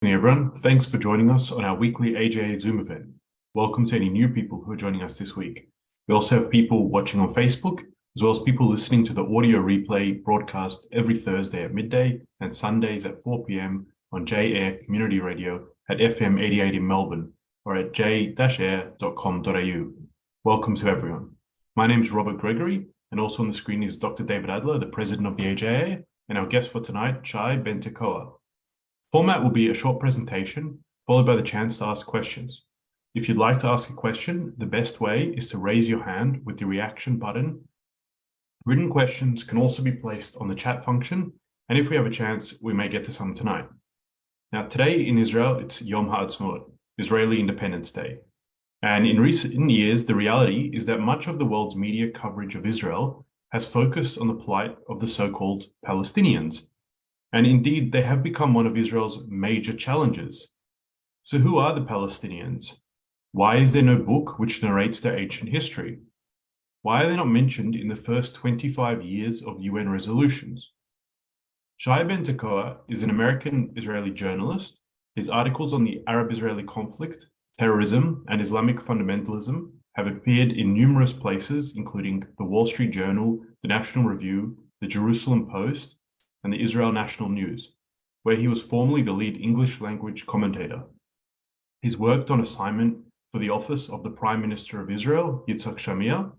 Hey everyone, thanks for joining us on our weekly AJA Zoom event. Welcome to any new people who are joining us this week. We also have people watching on Facebook, as well as people listening to the audio replay broadcast every Thursday at midday and Sundays at 4 p.m. on J-Air Community Radio at FM 88 in Melbourne or at j-air.com.au. Welcome to everyone. My name is Robert Gregory, and also on the screen is Dr. David Adler, the president of the AJA, and our guest for tonight, Sha'i Ben Tekoa. Format will be a short presentation, followed by the chance to ask questions. If you'd like to ask a question, the best way is to raise your hand with the reaction button. Written questions can also be placed on the chat function, and if we have a chance, we may get to some tonight. Now, today in Israel, it's Yom Ha'atzmaut, Israeli Independence Day. And in recent years, the reality is that much of the world's media coverage of Israel has focused on the plight of the so-called Palestinians. And indeed, they have become one of Israel's major challenges. So who are the Palestinians? Why is there no book which narrates their ancient history? Why are they not mentioned in the first 25 years of UN resolutions? Sha'i Ben Tekoa is an American-Israeli journalist. His articles on the Arab-Israeli conflict, terrorism, and Islamic fundamentalism have appeared in numerous places, including the Wall Street Journal, the National Review, the Jerusalem Post, and the Israel National News, where he was formerly the lead English language commentator. He's worked on assignment for the office of the Prime Minister of Israel, Yitzhak Shamir,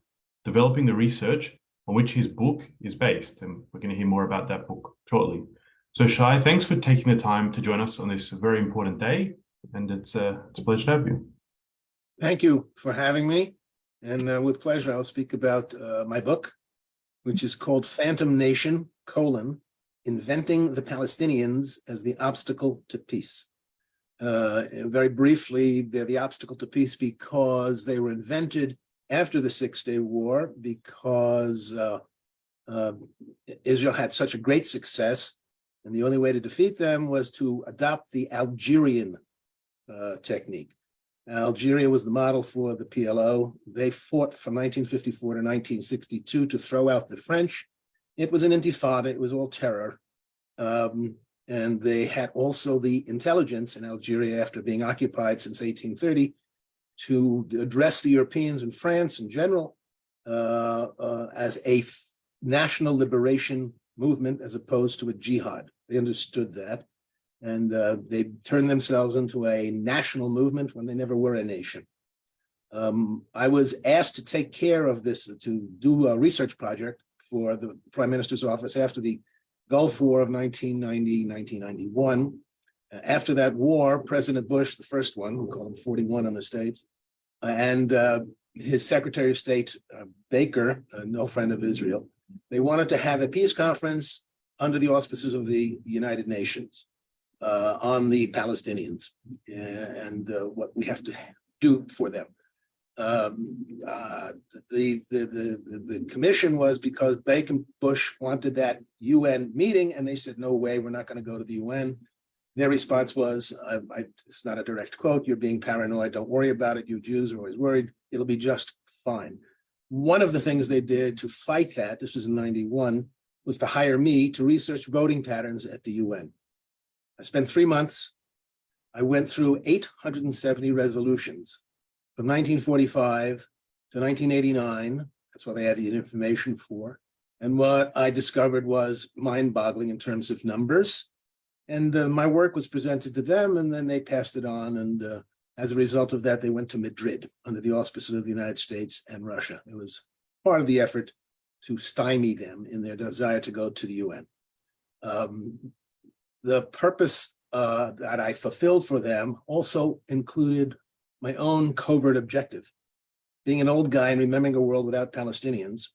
developing the research on which his book is based, and we're going to hear more about that book shortly. So Shai, thanks for taking the time to join us on this very important day, and it's a pleasure to have you. Thank you for having me, and with pleasure I'll speak about my book, which is called Phantom Nation, Inventing the Palestinians as the Obstacle to Peace. Very briefly, they're the obstacle to peace because they were invented after the Six-Day War, because Israel had such a great success, and the only way to defeat them was to adopt the Algerian technique. Algeria was the model for the PLO. They fought from 1954 to 1962 to throw out the French. It was an intifada, it was all terror. And they had also the intelligence in Algeria after being occupied since 1830 to address the Europeans and France in general as a national liberation movement as opposed to a jihad. They understood that. And they turned themselves into a national movement when they never were a nation. I was asked to take care of this, to do a research project for the Prime Minister's office after the Gulf War of 1990-1991. After that war, President Bush, the first one, we call him 41 in the States, and his Secretary of State, Baker, no friend of Israel, they wanted to have a peace conference under the auspices of the United Nations on the Palestinians and what we have to do for them. The commission was because Baker and Bush wanted that UN meeting, and they said, no way, we're not going to go to the UN. Their response was, it's not a direct quote, you're being paranoid, don't worry about it, you Jews are always worried, it'll be just fine. One of the things they did to fight that, this was in 91, was to hire me to research voting patterns at the UN. I spent 3 months. I went through 870 resolutions from 1945 to 1989. That's what they had the information for. And what I discovered was mind-boggling in terms of numbers. And my work was presented to them, and then they passed it on. And as a result of that, they went to Madrid under the auspices of the United States and Russia. It was part of the effort to stymie them in their desire to go to the UN. The purpose that I fulfilled for them also included my own covert objective. Being an old guy and remembering a world without Palestinians,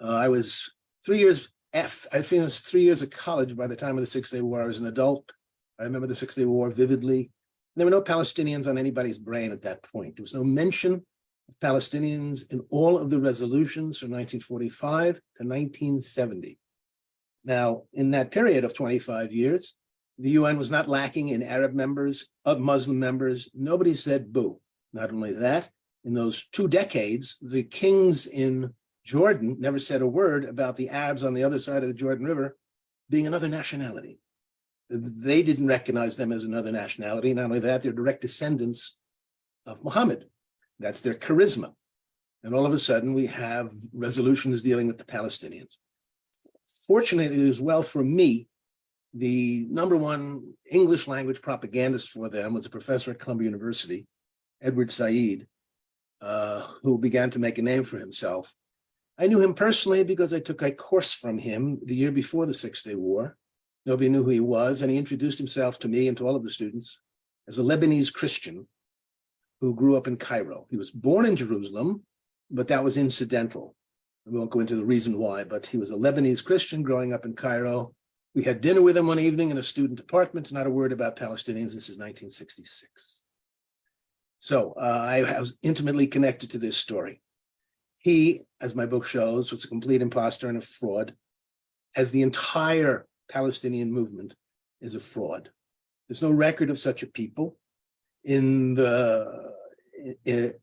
I was 3 years I finished 3 years of college by the time of the Six-Day War. I was an adult. I remember the Six-Day War vividly. There were no Palestinians on anybody's brain at that point. There was no mention of Palestinians in all of the resolutions from 1945 to 1970. Now, in that period of 25 years, the UN was not lacking in Arab members, Muslim members. Nobody said boo. Not only that, in those 2 decades, the kings in Jordan never said a word about the Arabs on the other side of the Jordan River being another nationality. they didn't recognize them as another nationality. Not only that, they're direct descendants of Muhammad. That's their charisma. And all of a sudden, we have resolutions dealing with the Palestinians. Fortunately, as well for me, the number one English language propagandist for them was a professor at Columbia University, Edward Said, who began to make a name for himself. I knew him personally because I took a course from him the year before the Six-Day War. Nobody knew who he was, and he introduced himself to me and to all of the students as a Lebanese Christian who grew up in Cairo. He was born in Jerusalem, but that was incidental. We won't go into the reason why, but he was a Lebanese Christian growing up in Cairo. We had dinner with him one evening in a student apartment, not a word about Palestinians. This is 1966. So I was intimately connected to this story. He, as my book shows, was a complete imposter and a fraud, as the entire Palestinian movement is a fraud. There's no record of such a people in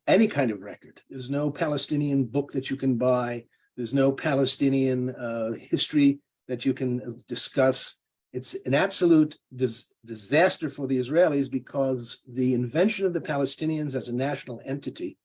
any kind of record. There's no Palestinian book that you can buy. There's no Palestinian history that you can discuss. It's an absolute disaster for the Israelis because the invention of the Palestinians as a national entity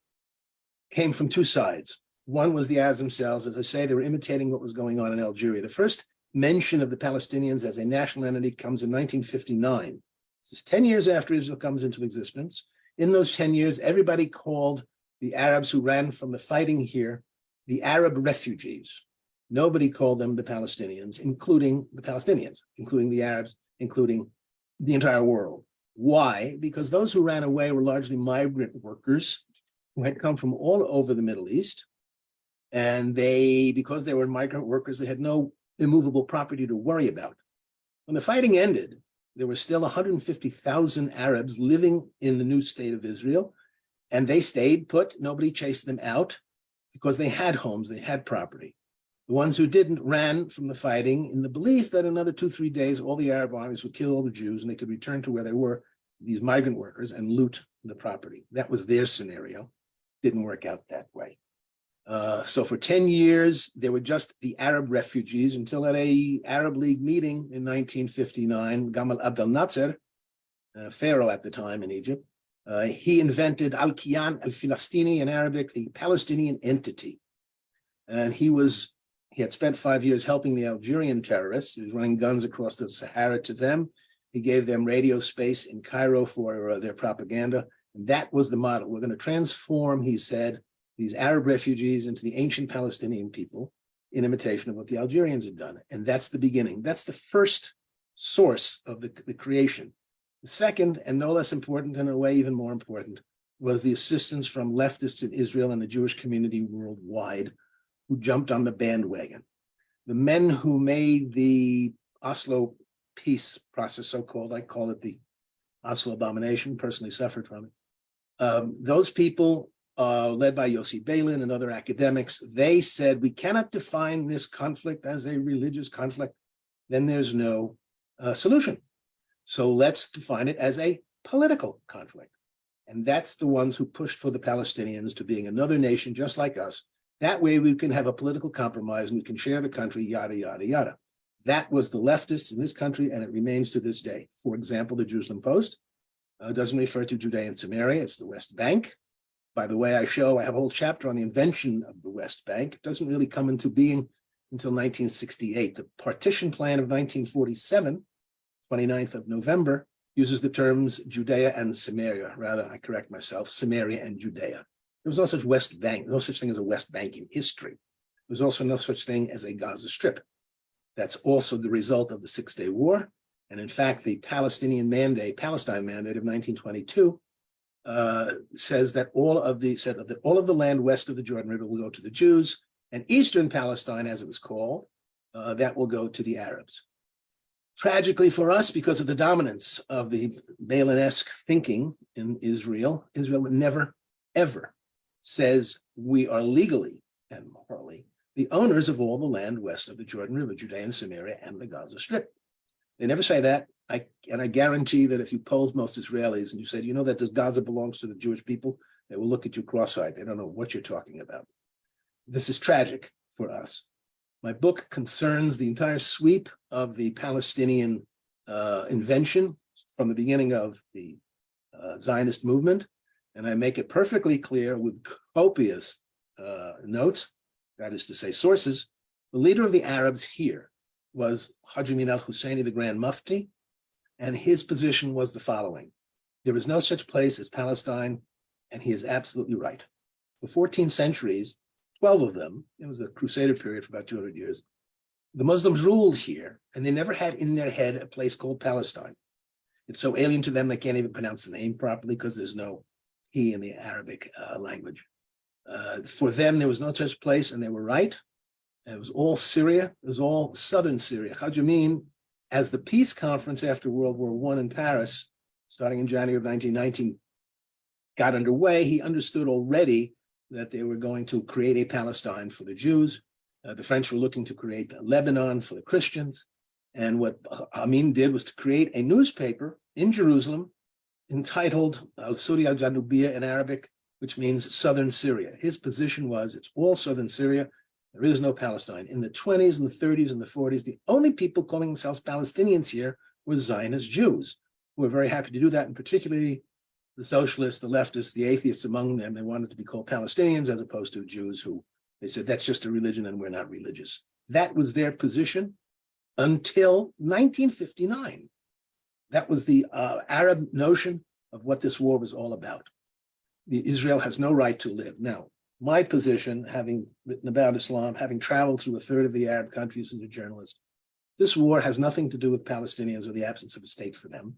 came from two sides. One was the Arabs themselves. As I say, they were imitating what was going on in Algeria. The first mention of the Palestinians as a national entity comes in 1959. This is 10 years after Israel comes into existence. In those 10 years, everybody called the Arabs who ran from the fighting here the Arab refugees. Nobody called them the Palestinians, including the Palestinians, including the Arabs, including the entire world. Why? Because those who ran away were largely migrant workers who had come from all over the Middle East. And because they were migrant workers, they had no immovable property to worry about. When the fighting ended, there were still 150,000 Arabs living in the new state of Israel, and they stayed put. Nobody chased them out because they had homes, they had property. The ones who didn't ran from the fighting in the belief that another 2-3 days, all the Arab armies would kill all the Jews and they could return to where they were, these migrant workers, and loot the property. That was their scenario. Didn't work out that way. So for 10 years, there were just the Arab refugees until at a Arab League meeting in 1959, Gamal Abdel Nasser, pharaoh at the time in Egypt, he invented Al-Kiyan al-Filastini in Arabic, the Palestinian entity. And he had spent 5 years helping the Algerian terrorists. He was running guns across the Sahara to them. He gave them radio space in Cairo for their propaganda. And that was the model. We're going to transform, he said, these Arab refugees into the ancient Palestinian people in imitation of what the Algerians had done. And that's the beginning. That's the first source of the creation. The second, and no less important, in a way even more important, was the assistance from leftists in Israel and the Jewish community worldwide who jumped on the bandwagon. The men who made the Oslo peace process, so-called, I call it the Oslo abomination, personally suffered from it. Those people, led by Yossi Beilin and other academics, they said, we cannot define this conflict as a religious conflict, then there's no solution. So let's define it as a political conflict. And that's the ones who pushed for the Palestinians to being another nation just like us. That way we can have a political compromise and we can share the country, yada, yada, yada. That was the leftists in this country, and it remains to this day. For example, the Jerusalem Post doesn't refer to Judea and Samaria, it's the West Bank. By the way, I have a whole chapter on the invention of the West Bank. It doesn't really come into being until 1968. The partition plan of 1947, 29th of November, uses the terms Judea and Samaria. Rather, I correct myself, Samaria and Judea. There was no such West Bank, no such thing as a West Bank in history. There was also no such thing as a Gaza Strip. That's also the result of the Six-Day War. And in fact, the Palestine Mandate of 1922 says that all of the land west of the Jordan River will go to the Jews, and Eastern Palestine, as it was called, that will go to the Arabs. Tragically for us, because of the dominance of the Balaam-esque thinking in Israel, Israel never, ever says we are legally and morally the owners of all the land west of the Jordan River, Judea and Samaria, and the Gaza Strip. They never say that. I guarantee that if you polled most Israelis and you said, you know that Gaza belongs to the Jewish people, they will look at you cross-eyed. They don't know what you're talking about. This is tragic for us. My book concerns the entire sweep of the Palestinian invention from the beginning of the Zionist movement. And I make it perfectly clear with copious notes, that is to say, sources. The leader of the Arabs here was Hajj Amin al-Husseini, the Grand Mufti, and his position was the following. There is no such place as Palestine, and he is absolutely right. For 14 centuries, 12 of them, it was a Crusader period for about 200 years, the Muslims ruled here, and they never had in their head a place called Palestine. It's so alien to them, they can't even pronounce the name properly because there's no he in the Arabic language. For them, there was no such place, and they were right. It was all Syria. It was all southern Syria. Hajj Amin, as the peace conference after World War I in Paris, starting in January of 1919, got underway, he understood already that they were going to create a Palestine for the Jews. The French were looking to create Lebanon for the Christians. And what Amin did was to create a newspaper in Jerusalem entitled Al-Suri al-Janubiyya in Arabic, which means southern Syria. His position was it's all southern Syria. There is no Palestine. In the 20s and the 30s and the 40s, the only people calling themselves Palestinians here were Zionist Jews, who were very happy to do that, and particularly the socialists, the leftists, the atheists among them. They wanted to be called Palestinians as opposed to Jews who they said that's just a religion and we're not religious. That was their position until 1959. That was the Arab notion of what this war was all about. Israel has no right to live. Now, my position, having written about Islam, having traveled through a third of the Arab countries as a journalist, this war has nothing to do with Palestinians or the absence of a state for them.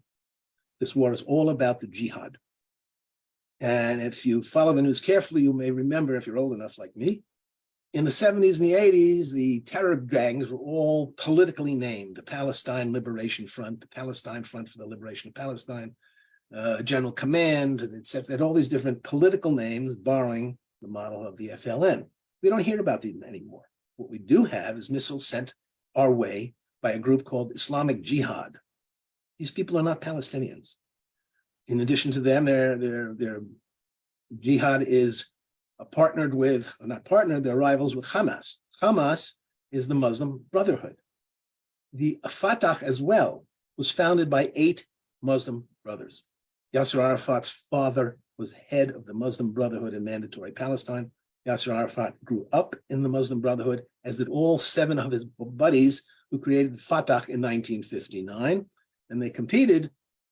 This war is all about the Jihad. And if you follow the news carefully, you may remember, if you're old enough like me, in the 70s and the 80s, the terror gangs were all politically named: the Palestine Liberation Front, the Palestine Front for the Liberation of Palestine, General Command, etc. They had all these different political names borrowing the model of the FLN. We don't hear about them anymore. What we do have is missiles sent our way by a group called Islamic Jihad. These people are not Palestinians. In addition to them, their Jihad is partnered with, or not partnered, they're rivals with Hamas. Hamas is the Muslim Brotherhood. The Fatah as well was founded by 8 Muslim brothers. Yasser Arafat's father was head of the Muslim Brotherhood in Mandatory Palestine. Yasser Arafat grew up in the Muslim Brotherhood, as did all 7 of his buddies who created Fatah in 1959. And they competed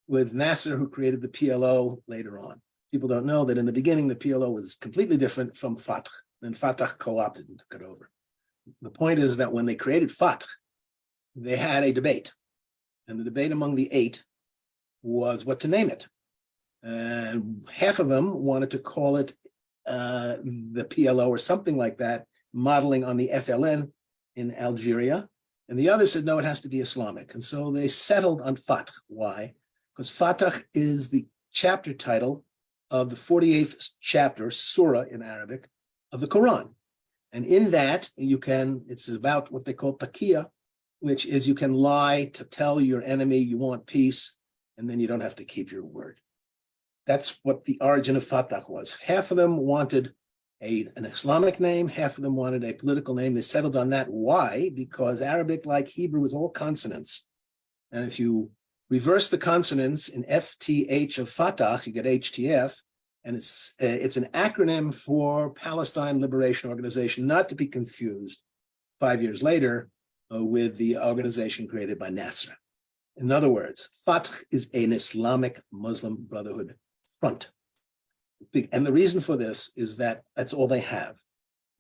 with Nasser, who created the PLO later on. People don't know that in the beginning, the PLO was completely different from Fatah. Then Fatah co-opted and took it over. The point is that when they created Fatah, they had a debate. And the debate among the 8 was what to name it. And half of them wanted to call it the PLO or something like that, modeling on the FLN in Algeria. And the others said, no, it has to be Islamic. And so they settled on Fatah. Why? Because Fatah is the chapter title of the 48th chapter, surah in Arabic, of the Quran. And in that, it's about what they call taqiyya, which is you can lie to tell your enemy you want peace, and then you don't have to keep your word. That's what the origin of Fatah was. Half of them wanted an Islamic name, half of them wanted a political name. They settled on that. Why? Because Arabic, like Hebrew, is all consonants. And if you reverse the consonants in FTH of Fatah, you get HTF, and it's an acronym for Palestine Liberation Organization, not to be confused 5 years later with the organization created by Nasser. In other words, Fatah is an Islamic Muslim Brotherhood front. And the reason for this is that that's all they have.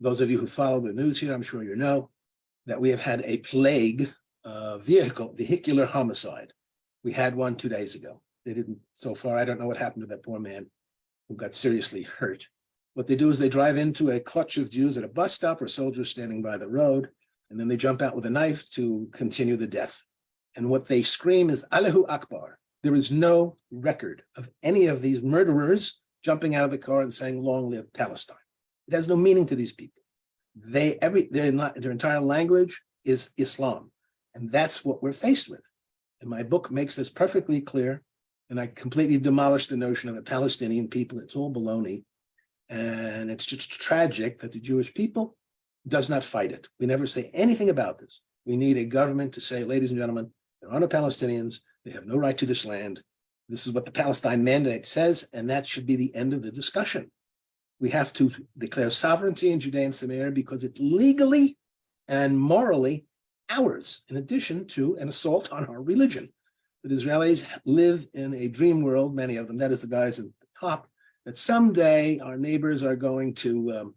Those of you who follow the news here, I'm sure you know that we have had a plague vehicular homicide. We had one 2 days ago. They didn't, so far, I don't know what happened to that poor man who got seriously hurt. What they do is they drive into a clutch of Jews at a bus stop or soldiers standing by the road, and then they jump out with a knife to continue the death. And what they scream is Allahu Akbar. There is no record of any of these murderers jumping out of the car and saying, long live Palestine. It has no meaning to these people. Their entire language is Islam. And that's what we're faced with. And my book makes this perfectly clear. And I completely demolished the notion of a Palestinian people. It's all baloney. And it's just tragic that the Jewish people does not fight it. We never say anything about this. We need a government to say, ladies and gentlemen, There are no Palestinians. They have no right to this land. This is what the Palestine Mandate says, and that should be the end of the discussion. We have to declare sovereignty in Judea and Samaria because it's legally and morally ours, in addition to an assault on our religion. The Israelis live in a dream world, many of them, that is the guys at the top, that someday our neighbors are going to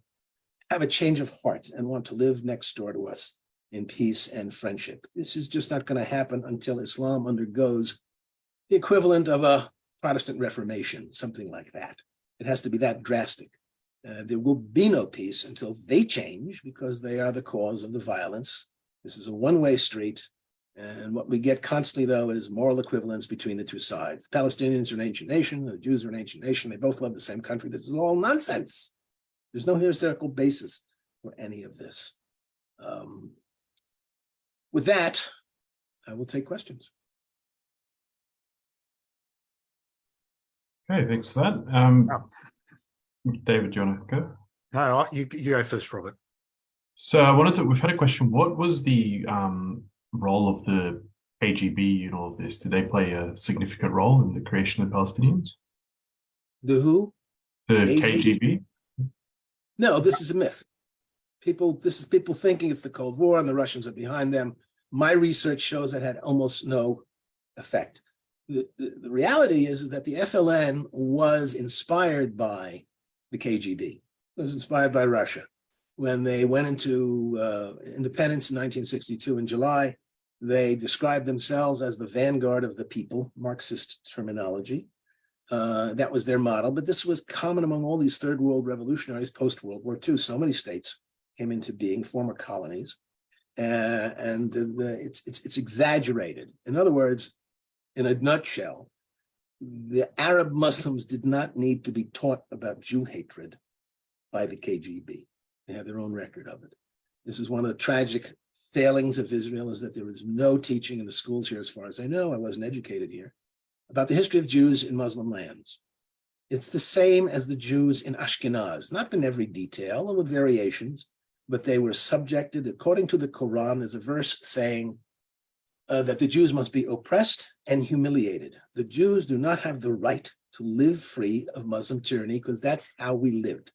have a change of heart and want to live next door to us in peace and friendship. This is just not going to happen until Islam undergoes the equivalent of a Protestant Reformation, something like that. It has to be that drastic. There will be no peace until they change, because they are the cause of the violence. This is a one-way street. And what we get constantly, though, is moral equivalence between the two sides. The Palestinians are an ancient nation. The Jews are an ancient nation. They both love the same country. This is all nonsense. There's no historical basis for any of this. With that, I will take questions. Okay, thanks for that. David, do you want to go? No, you go first, Robert. So we've had a question. What was the role of the KGB in all of this? Did they play a significant role in the creation of the Palestinians? The who? The KGB? No, this is a myth. This is people thinking it's the Cold War and the Russians are behind them. My research shows that had almost no effect. The reality is that the FLN was inspired by the KGB. It was inspired by Russia. When they went into independence in 1962 in July, they described themselves as the vanguard of the people, Marxist terminology. That was their model, but this was common among all these third world revolutionaries post-World War II. So many states came into being, former colonies, and it's exaggerated. In other words, in a nutshell, the Arab Muslims did not need to be taught about Jew hatred by the KGB. They have their own record of it. This is one of the tragic failings of Israel, is that there is no teaching in the schools here, as far as I know. I wasn't educated here, about the history of Jews in Muslim lands. It's the same as the Jews in Ashkenaz, not in every detail and with variations, but they were subjected, according to the Quran, there's a verse saying that the Jews must be oppressed and humiliated. The Jews do not have the right to live free of Muslim tyranny, because that's how we lived.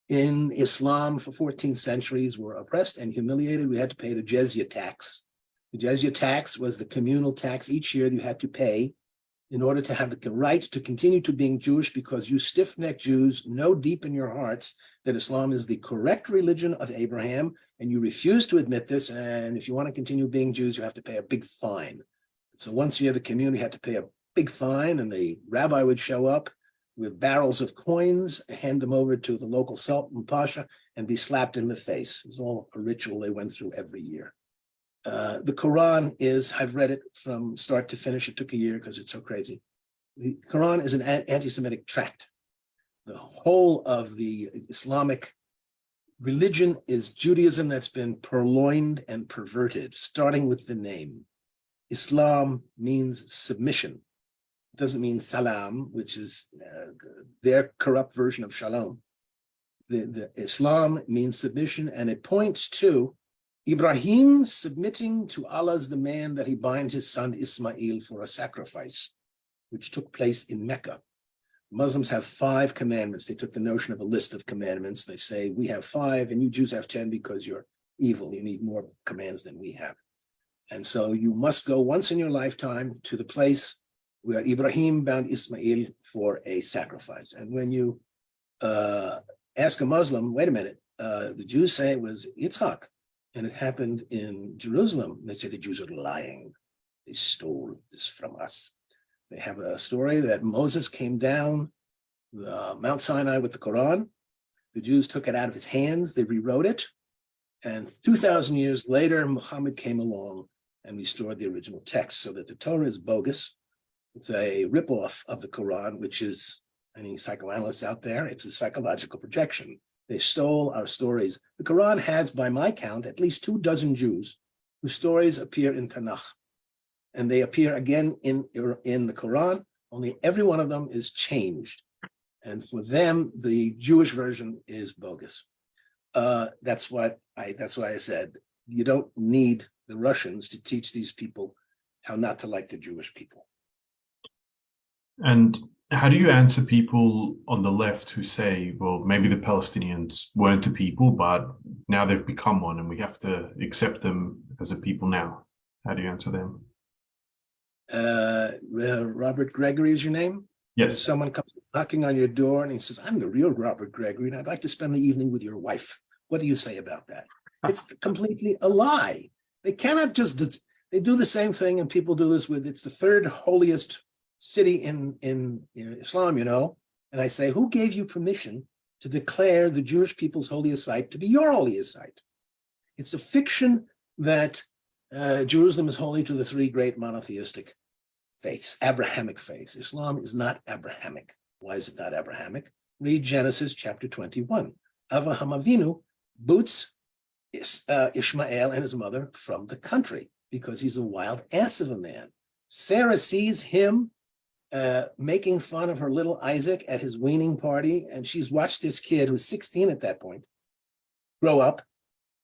In Islam, for 14 centuries, we're oppressed and humiliated. We had to pay the jizya tax. The jizya tax was the communal tax each year you had to pay in order to have the right to continue to being Jewish, because you stiff-necked Jews know deep in your hearts that Islam is the correct religion of Abraham, and you refuse to admit this. And if you want to continue being Jews, you have to pay a big fine. So once a year, the community had to pay a big fine, and the rabbi would show up with barrels of coins, hand them over to the local Sultan Pasha, and be slapped in the face. It was all a ritual they went through every year. The Quran is, I've read it from start to finish. It took a year because it's so crazy. The Quran is an anti-Semitic tract. The whole of the Islamic religion is Judaism that's been purloined and perverted, starting with the name. Islam means submission. It doesn't mean salam, which is their corrupt version of shalom. The Islam means submission, and it points to Ibrahim submitting to Allah's demand that he bind his son Ismail for a sacrifice, which took place in Mecca. Muslims have 5 commandments. They took the notion of a list of commandments. They say, we have 5 and you Jews have 10 because you're evil. You need more commands than we have. And so you must go once in your lifetime to the place where Ibrahim bound Ismail for a sacrifice. And when you ask a Muslim, wait a minute, the Jews say it was Yitzhak, and it happened in Jerusalem. They say the Jews are lying. They stole this from us. They have a story that Moses came down Mount Sinai with the Quran. The Jews took it out of his hands. They rewrote it. And 2,000 years later, Muhammad came along and restored the original text, so that the Torah is bogus. It's a ripoff of the Quran, which is, any psychoanalysts out there, it's a psychological projection. They stole our stories. The Quran has, by my count, at least 24 Jews whose stories appear in Tanakh. And they appear again in the Quran, only every one of them is changed. And for them, the Jewish version is bogus. That's why I said, you don't need the Russians to teach these people how not to like the Jewish people. And how do you answer people on the left who say, well, maybe the Palestinians weren't a people, but now they've become one and we have to accept them as a people now? How do you answer them? Robert Gregory is your name? Yes. Someone comes knocking on your door and he says, I'm the real Robert Gregory and I'd like to spend the evening with your wife. What do you say about that? It's completely a lie. They cannot just, they do the same thing, and people do this with, it's the third holiest city in Islam, you know, and I say, who gave you permission to declare the Jewish people's holiest site to be your holiest site? It's a fiction that Jerusalem is holy to the three great monotheistic faiths, Abrahamic faiths. Islam is not Abrahamic. Why is it not Abrahamic? Read Genesis chapter 21. Avraham Avinu boots Ishmael and his mother from the country because he's a wild ass of a man. Sarah sees him making fun of her little Isaac at his weaning party, and she's watched this kid who's 16 at that point grow up,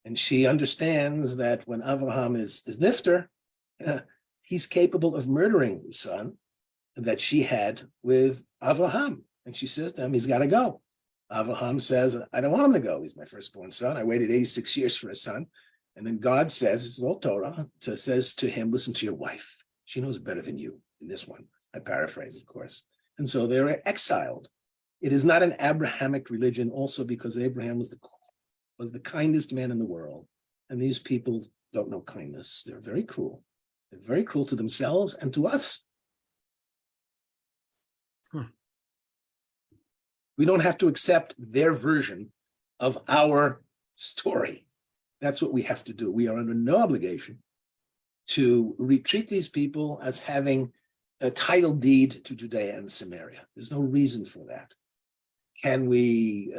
and she understands that when Avraham is nifter, he's capable of murdering the son that she had with Avraham. And she says to him, he's got to go. Avraham says, I don't want him to go. He's my firstborn son. I waited 86 years for a son. And then God says, this is all Torah, says to him, listen to your wife. She knows better than you in this one. I paraphrase, of course. And so they're exiled. It is not an Abrahamic religion also because Abraham was the kindest man in the world. And these people don't know kindness. They're very cruel. They're very cruel to themselves and to us. We don't have to accept their version of our story. That's what we have to do. We are under no obligation to treat these people as having a title deed to Judea and Samaria. There's no reason for that. Can we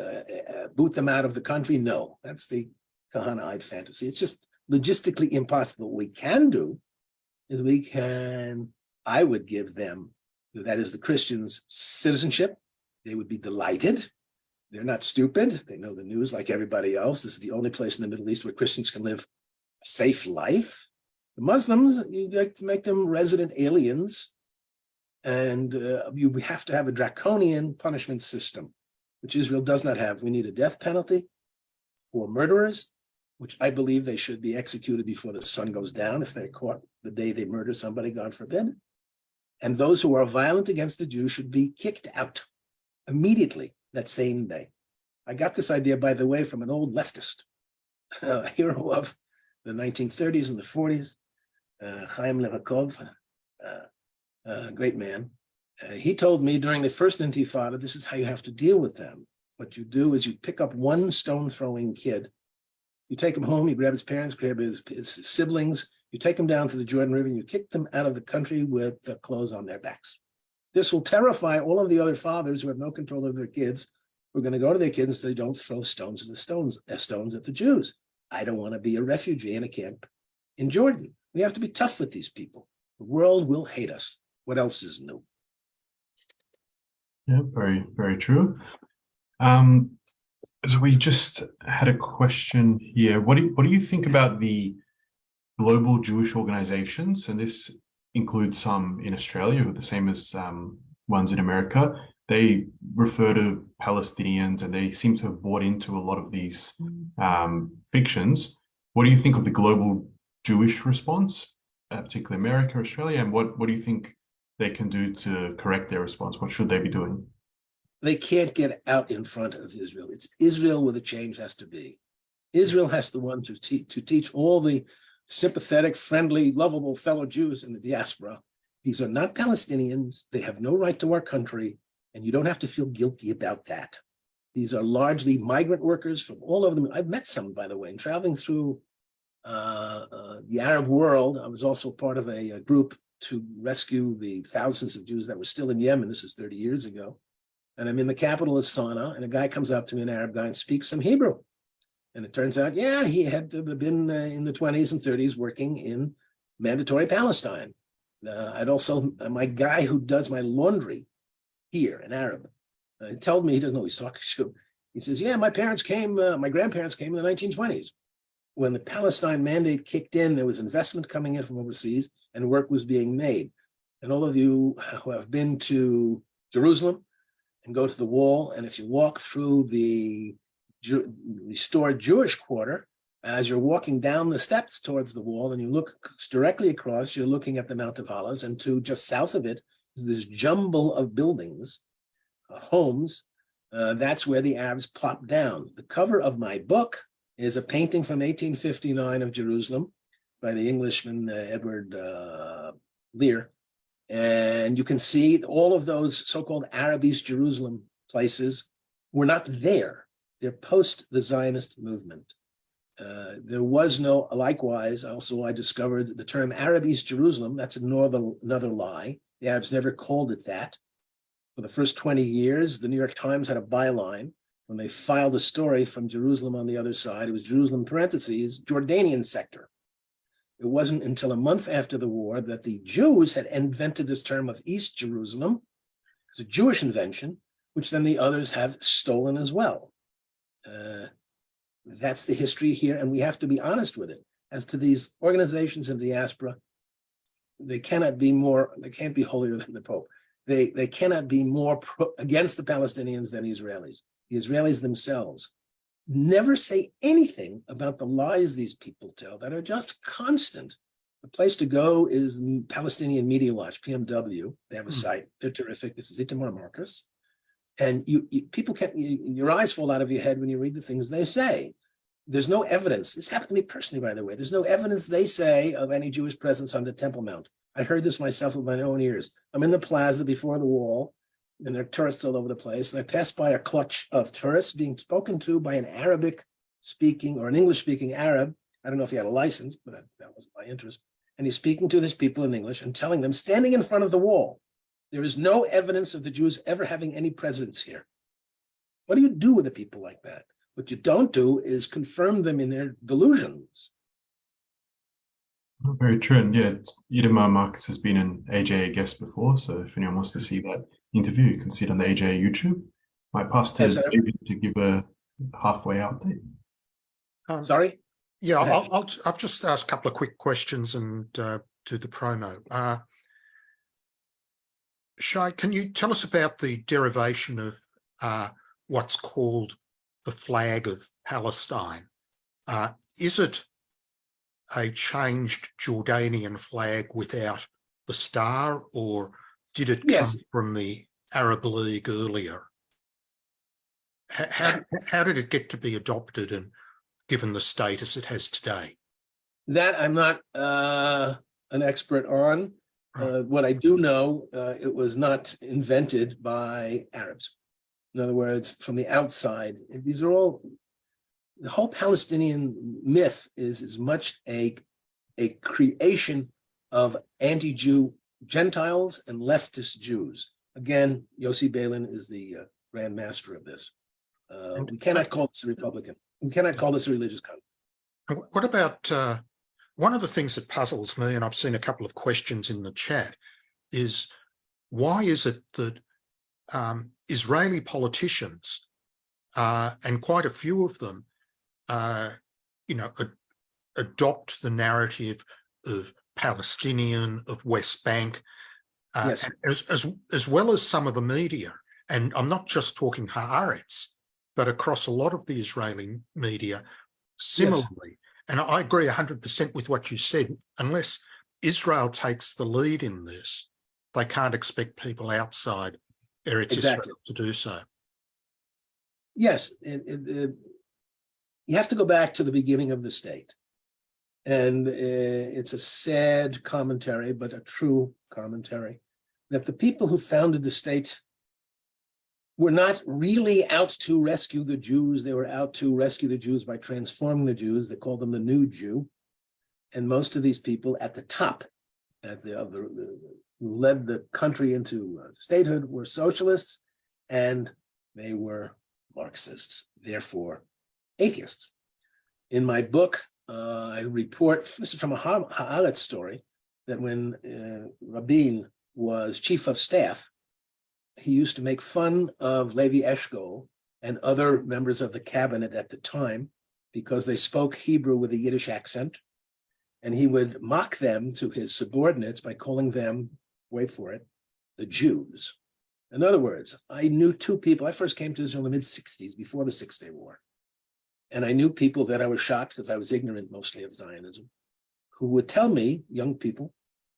boot them out of the country? No, that's the Kahanaite fantasy. It's just logistically impossible. What we can do is I would give them, that is the Christians, citizenship. They would be delighted. They're not stupid. They know the news like everybody else. This is the only place in the Middle East where Christians can live a safe life. The Muslims, you like to make them resident aliens, and you have to have a draconian punishment system, which Israel does not have. We need a death penalty for murderers, which I believe they should be executed before the sun goes down if they're caught the day they murder somebody, God forbid. And those who are violent against the Jews should be kicked out immediately that same day. I got this idea, by the way, from an old leftist, a hero of the 1930s and the 40s, Chaim Levakov, a great man. He told me during the first Intifada, this is how you have to deal with them. What you do is you pick up one stone-throwing kid, you take him home, you grab his parents, grab his siblings, you take them down to the Jordan River, and you kick them out of the country with the clothes on their backs. This will terrify all of the other fathers who have no control over their kids, who are going to go to their kids and say, don't throw stones at the Jews. I don't want to be a refugee in a camp in Jordan. We have to be tough with these people. The world will hate us. What else is new? Yeah, very, very true. So we just had a question here. What do you think about the global Jewish organizations? And this includes some in Australia, who are the same as ones in America. They refer to Palestinians and they seem to have bought into a lot of these fictions. What do you think of the global Jewish response, particularly America, Australia, and what do you think they can do to correct their response? What should they be doing? They can't get out in front of Israel. It's Israel where the change has to be. Israel has the one to teach all the sympathetic, friendly, lovable fellow Jews in the diaspora. These are not Palestinians. They have no right to our country, and you don't have to feel guilty about that. These are largely migrant workers from all over them. I've met some, by the way, and traveling through the Arab world. I was also part of a group to rescue the thousands of Jews that were still in Yemen. This is 30 years ago. And I'm in the capital of Sana'a, and a guy comes up to me, an Arab guy, and speaks some Hebrew. And it turns out, yeah, he had been in the 20s and 30s working in mandatory Palestine. I'd also, my guy who does my laundry here, an Arab, told me, he doesn't know who he's talking to. He says, yeah, my grandparents came in the 1920s. when the Palestine mandate kicked in, there was investment coming in from overseas and work was being made. And all of you who have been to Jerusalem and go to the wall, and if you walk through the restored Jewish quarter, as you're walking down the steps towards the wall and you look directly across, you're looking at the Mount of Olives, and to just south of it is this jumble of buildings, homes. That's where the Arabs plopped down. The cover of my book is a painting from 1859 of Jerusalem by the Englishman Edward Lear. And you can see all of those so-called Arab East Jerusalem places were not there. They're post the Zionist movement. There was no, likewise, also I discovered the term Arab East Jerusalem. That's another lie. The Arabs never called it that. For the first 20 years, the New York Times had a byline. When they filed a story from Jerusalem on the other side, it was Jerusalem parentheses, Jordanian sector. It wasn't until a month after the war that the Jews had invented this term of East Jerusalem. It's a Jewish invention, which then the others have stolen as well. That's the history here, and we have to be honest with it. As to these organizations in diaspora, they cannot be more, they can't be holier than the Pope. They cannot be more against the Palestinians than Israelis. The Israelis themselves never say anything about the lies these people tell that are just constant. The place to go is Palestinian Media Watch, PMW. They have a site. They're terrific. This is Itamar Marcus. And people can't, your eyes fall out of your head when you read the things they say. There's no evidence. This happened to me personally, by the way. There's no evidence they say of any Jewish presence on the Temple Mount. I heard this myself with my own ears. I'm in the plaza before the wall, and there are tourists all over the place. And I passed by a clutch of tourists being spoken to by an Arabic speaking or an English speaking Arab. I don't know if he had a license, but that wasn't my interest. And he's speaking to these people in English and telling them, standing in front of the wall, there is no evidence of the Jews ever having any presence here. What do you do with a people like that? What you don't do is confirm them in their delusions. Very true. And yeah, Yitzhak Marcus has been an AJA guest before. So if anyone wants to see that interview, you can see it on the AJA YouTube. Might pass to David to give a halfway update. Sorry? Yeah, I'll just ask a couple of quick questions and do the promo. Shai, can you tell us about the derivation of what's called the flag of Palestine? Is it a changed Jordanian flag without the star, or did it come from the Arab League earlier? How did it get to be adopted and given the status it has today? That I'm not an expert on. What I do know, it was not invented by Arabs. In other words, from the outside. These are all, the whole Palestinian myth is as much a creation of anti-Jew Gentiles and leftist Jews. Again, Yossi Beilin is the grand master of this. We cannot call this a Republican. We cannot call this a religious conflict. What about one of the things that puzzles me, and I've seen a couple of questions in the chat, is why is it that Israeli politicians, and quite a few of them, adopt the narrative of Palestinian, of West Bank, as well as some of the media. And I'm not just talking Haaretz, but across a lot of the Israeli media, similarly. Yes. And I agree 100% with what you said. Unless Israel takes the lead in this, they can't expect people outside Eretz Israel to do so. Yes, you have to go back to the beginning of the state. And it's a sad commentary, but a true commentary, that the people who founded the state were not really out to rescue the Jews. They were out to rescue the Jews by transforming the Jews. They called them the new Jew. And most of these people at the top, who led the country into statehood, were socialists, and they were Marxists, therefore atheists. In my book, I report, this is from a Haaretz story, that when Rabin was chief of staff, he used to make fun of Levi Eshkol and other members of the cabinet at the time because they spoke Hebrew with a Yiddish accent. And he would mock them to his subordinates by calling them, wait for it, the Jews. In other words, I knew two people. I first came to Israel in the mid-60s, before the Six-Day War. And I knew people that I was shocked, because I was ignorant mostly of Zionism, who would tell me, young people,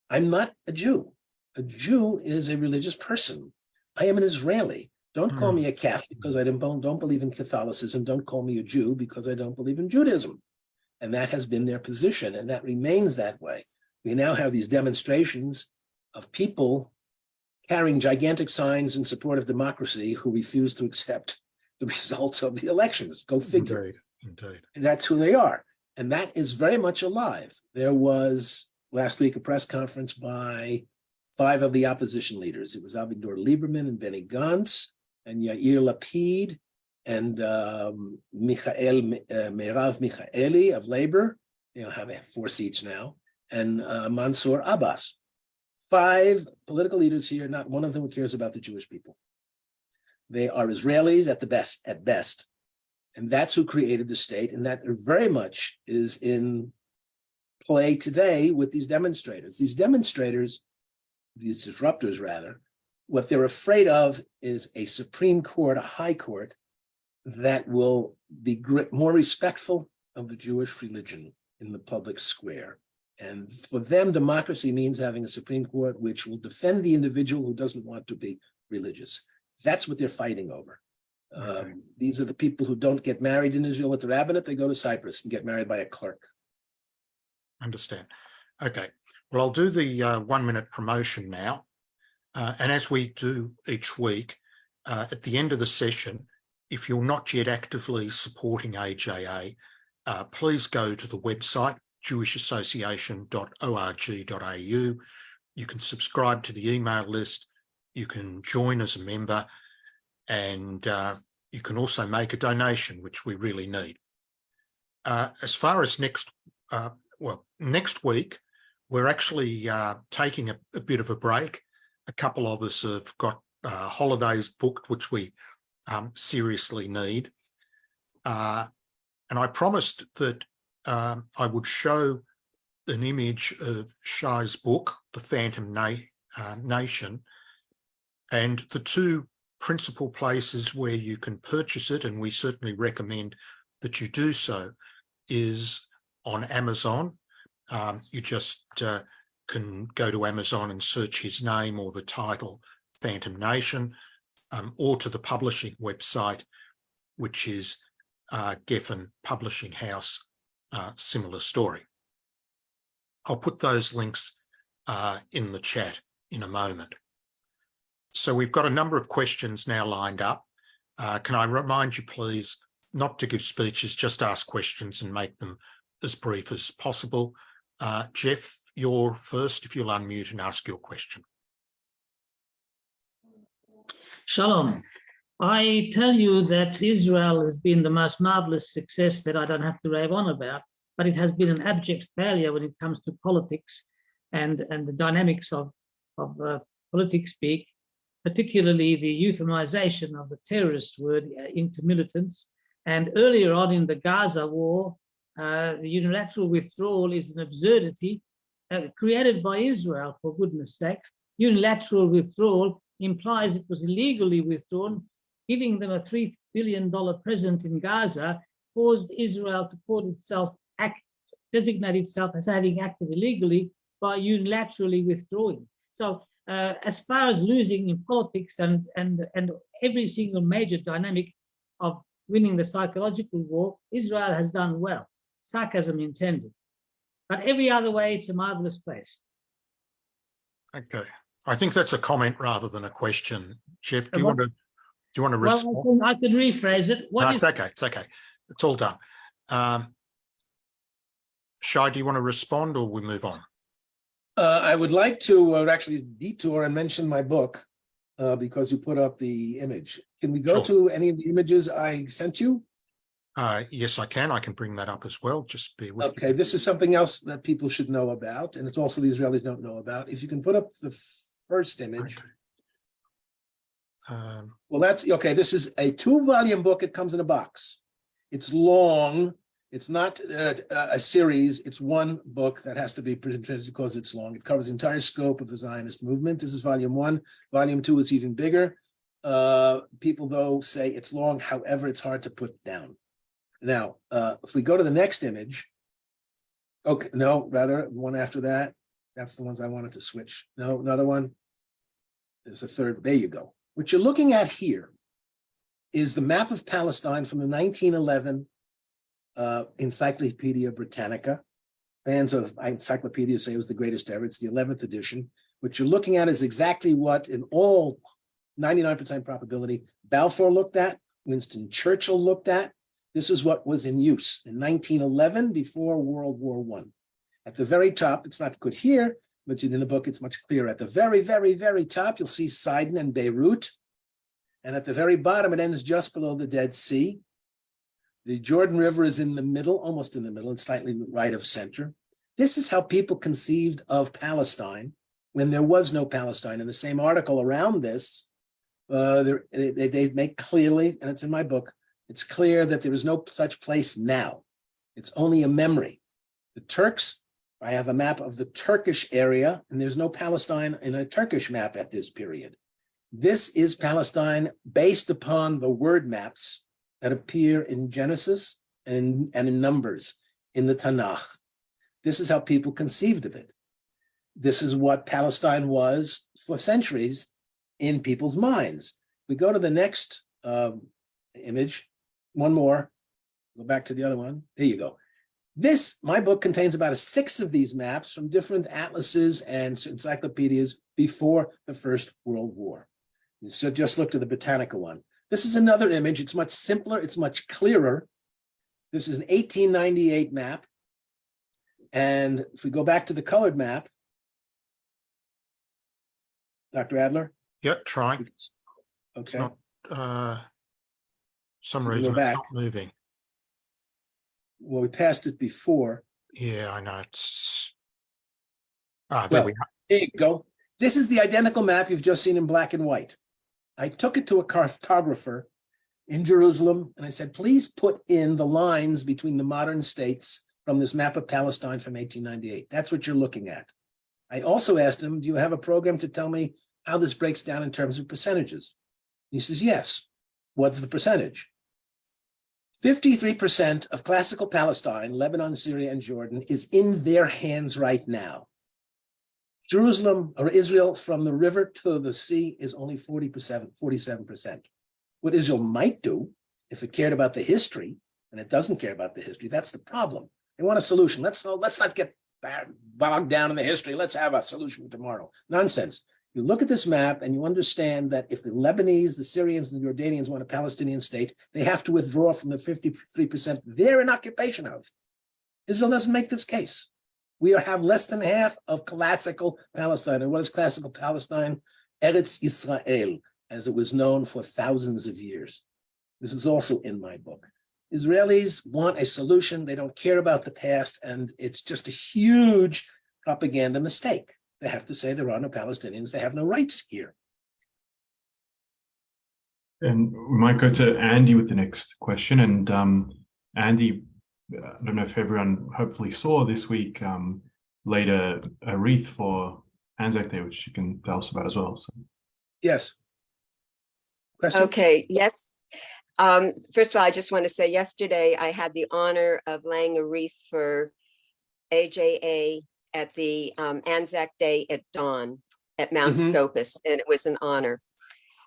I'm not a Jew. A Jew is a religious person. I am an Israeli. Don't call me a Catholic because I don't believe in Catholicism. Don't call me a Jew because I don't believe in Judaism. And that has been their position, and that remains that way. We now have these demonstrations of people carrying gigantic signs in support of democracy who refuse to accept the results of the elections. Go figure. Indeed. And that's who they are. And that is very much alive. There was last week a press conference by 5 of the opposition leaders. It was Avigdor Lieberman and Benny Gantz and Yair Lapid and Merav Michaeli of Labor, have 4 seats now, and Mansour Abbas. 5 political leaders here, not one of them who cares about the Jewish people. They are Israelis at best. And that's who created the state, and that very much is in play today with these demonstrators. These disruptors rather, what they're afraid of is a Supreme Court, a high court, that will be more respectful of the Jewish religion in the public square. And for them, democracy means having a Supreme Court which will defend the individual who doesn't want to be religious. That's what they're fighting over. Okay. These are the people who don't get married in Israel with the rabbinate. They go to Cyprus and get married by a clerk. Understand. Okay. Well, I'll do the 1-minute promotion now. And as we do each week, at the end of the session, if you're not yet actively supporting AJA, please go to the website, jewishassociation.org.au. You can subscribe to the email list. You can join as a member, and you can also make a donation, which we really need. As far as next week, we're actually taking a bit of a break. A couple of us have got holidays booked, which we seriously need. And I promised that I would show an image of Shai's book, The Phantom Nation, and the 2 principal places where you can purchase it, and we certainly recommend that you do so, is on Amazon. You just can go to Amazon and search his name or the title, Phantom Nation, or to the publishing website, which is Geffen Publishing House, similar story. I'll put those links in the chat in a moment. So we've got a number of questions now lined up. Can I remind you, please, not to give speeches, just ask questions and make them as brief as possible. Jeff, you're first, if you'll unmute and ask your question. Shalom. I tell you that Israel has been the most marvelous success that I don't have to rave on about, but it has been an abject failure when it comes to politics and the dynamics of politics speak, particularly the euphemization of the terrorist word into militants. And earlier on in the Gaza war, the unilateral withdrawal is an absurdity created by Israel, for goodness sakes. Unilateral withdrawal implies it was illegally withdrawn. Giving them a $3 billion present in Gaza caused Israel to designate itself as having acted illegally by unilaterally withdrawing. So as far as losing in politics and every single major dynamic of winning the psychological war, Israel has done well, sarcasm intended. But every other way, it's a marvelous place. Okay. I think that's a comment rather than a question. Jeff, do you want to respond? Well, I can rephrase it. It's okay. It's okay. It's all done. Shai, do you want to respond or we move on? I would like to actually detour and mention my book because you put up the image. Can we go to any of the images I sent you? Yes, I can. I can bring that up as well. Just be with me. Okay, this is something else that people should know about, and it's also the Israelis don't know about. If you can put up the first image. Okay. Well, that's okay. This is a 2-volume book. It comes in a box. It's long. It's not a series. It's one book that has to be printed because it's long. It covers the entire scope of the Zionist movement. This is volume 1. Volume 2 is even bigger. People, though, say it's long. However, it's hard to put down. Now, if we go to the next image, okay, no, rather one after that. That's the ones I wanted to switch. No, another one. There's a third. There you go. What you're looking at here is the map of Palestine from the 1911 Encyclopedia Britannica. Fans of encyclopedias say it was the greatest ever. It's the 11th edition. What you're looking at is exactly what, in all 99% probability, Balfour looked at, Winston Churchill looked at. This is what was in use in 1911 before World War I. At the very top, it's not good here, but in the book, it's much clearer. At the very, very, very top, you'll see Sidon and Beirut. And at the very bottom, it ends just below the Dead Sea. The Jordan River is in the middle, almost in the middle, and slightly right of center. This is how people conceived of Palestine when there was no Palestine. In the same article around this, they make clearly, and it's in my book, it's clear that there is no such place now. It's only a memory. The Turks, I have a map of the Turkish area, and there's no Palestine in a Turkish map at this period. This is Palestine based upon the word maps that appear in Genesis and in Numbers in the Tanakh. This is how people conceived of it. This is what Palestine was for centuries in people's minds. We go to the next image, one more, go back to the other one. There you go. My book contains about 6 of these maps from different atlases and encyclopedias before the First World War. So just look to the Britannica one. This is another image. It's much simpler. It's much clearer. This is an 1898 map. And if we go back to the colored map, Dr. Adler? Yeah, trying. Okay. It's not, some So we reason go it's back. not moving. Well, we passed it before. Yeah, I know. It's there we are. There you go. This is the identical map you've just seen in black and white. I took it to a cartographer in Jerusalem, and I said, please put in the lines between the modern states from this map of Palestine from 1898. That's what you're looking at. I also asked him, do you have a program to tell me how this breaks down in terms of percentages? He says, yes. What's the percentage? 53% of classical Palestine, Lebanon, Syria, and Jordan is in their hands right now. Jerusalem or Israel from the river to the sea is only 47%. What Israel might do if it cared about the history, and it doesn't care about the history, that's the problem. They want a solution. Let's not get bogged down in the history. Let's have a solution tomorrow. Nonsense. You look at this map and you understand that if the Lebanese, the Syrians, and the Jordanians want a Palestinian state, they have to withdraw from the 53% they're in occupation of. Israel doesn't make this case. We have less than half of classical Palestine. And what is classical Palestine? Eretz Israel, as it was known for thousands of years. This is also in my book. Israelis want a solution. They don't care about the past, and it's just a huge propaganda mistake. They have to say there are no Palestinians. They have no rights here. And we might go to Andy with the next question. And Andy, I don't know if everyone hopefully saw this week, laid a wreath for Anzac Day, which you can tell us about as well. So. Yes. Question? Okay, yes. First of all, I just want to say yesterday I had the honor of laying a wreath for AJA at the Anzac Day at dawn at Mount Scopus, and it was an honor.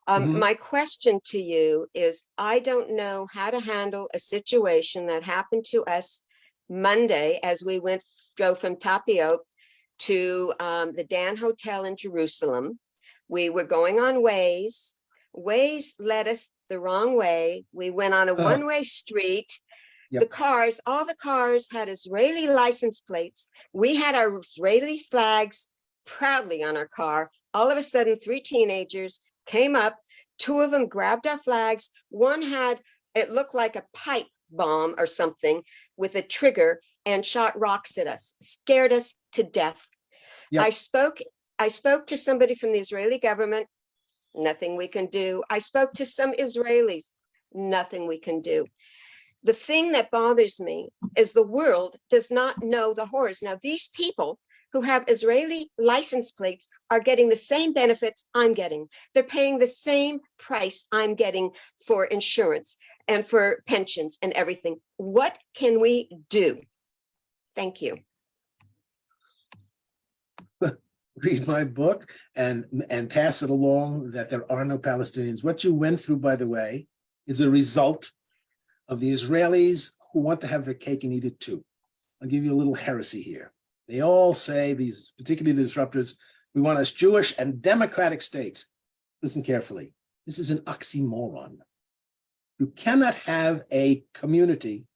My question to you is, I don't know how to handle a situation that happened to us Monday as we drove from Tapioca to the Dan Hotel in Jerusalem. We were going on Waze. Waze led us the wrong way. We went on a one-way street. Yep. All the cars had Israeli license plates. We had our Israeli flags proudly on our car. All of a sudden, 3 teenagers came up. 2 of them grabbed our flags. One had, it looked like a pipe bomb or something with a trigger, and shot rocks at us, scared us to death. Yep. I spoke to somebody from the Israeli government. Nothing we can do. I spoke to some Israelis. Nothing we can do. The thing that bothers me is the world does not know the horrors. Now, these people who have Israeli license plates are getting the same benefits I'm getting. They're paying the same price I'm getting for insurance and for pensions and everything. What can we do? Thank you. Read my book and pass it along that there are no Palestinians. What you went through, by the way, is a result of the Israelis who want to have their cake and eat it too. I'll give you a little heresy here. They all say, these, particularly the disruptors, we want a Jewish and democratic state. Listen carefully. This is an oxymoron. You cannot have a community